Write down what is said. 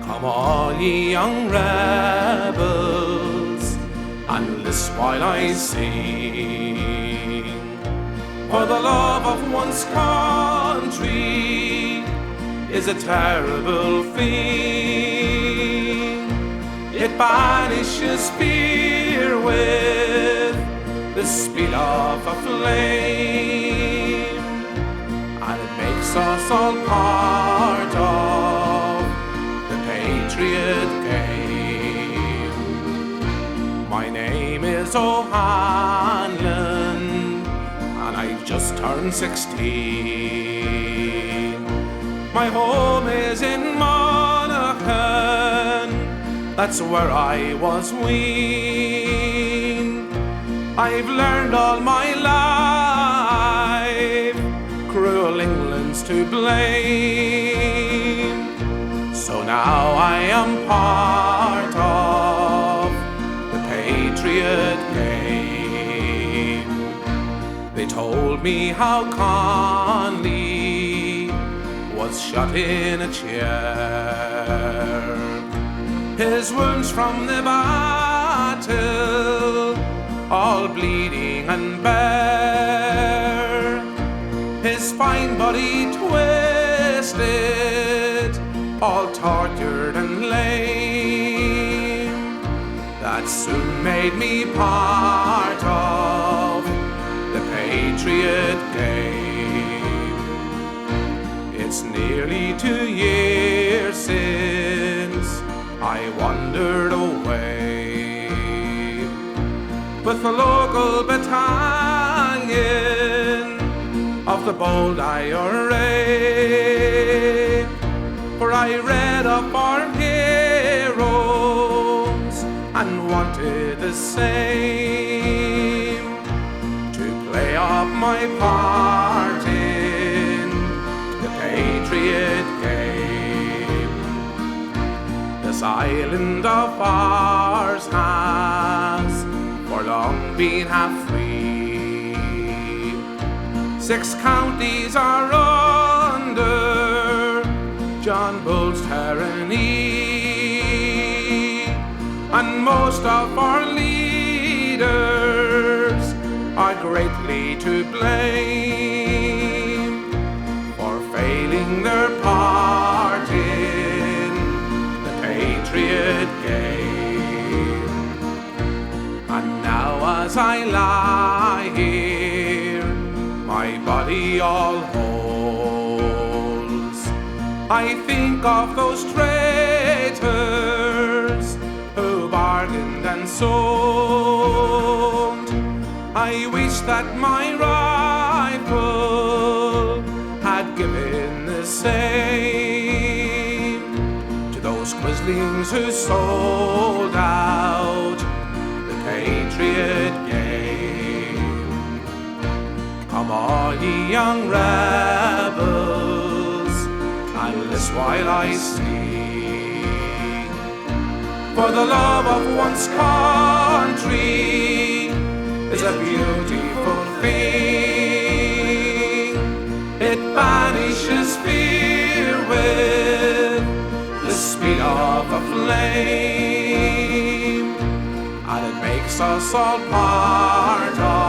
Come all ye young rebels, and list while I sing. For the love of one's country is a terrible thing. It banishes fear with the speed of a flame, and it makes us all part of the patriot game. My name is O'Hanlon, and I've just turned 16. My home is in Monaghan, that's where I was weaned. I've learned all my life cruel England's to blame. So now I am part of the patriot game. They told me how Conley was shot in a chair. His wounds from the battle, all bleeding and bare. His fine body twisted, all tortured and lame. That soon made me part of the patriot game. It's nearly 2 years since I wandered away with the local battalion of the bold IRA. For I read of our heroes and wanted the same, to play up my part in the patriot game. This island of ours has for long been half free. 6 counties are under John Bull's tyranny, and most of our leaders are greatly to blame for failing their part in the patriot game. And now as I lie here, my body all holds, I think of those traitors who bargained and sold. I wish that my rifle had given the same to those quislings who sold out the patriot game. Come all ye young rebels, and list while I sing. For the love of one's country is a beautiful thing. It banishes fear with the speed of a flame, and it makes us all part of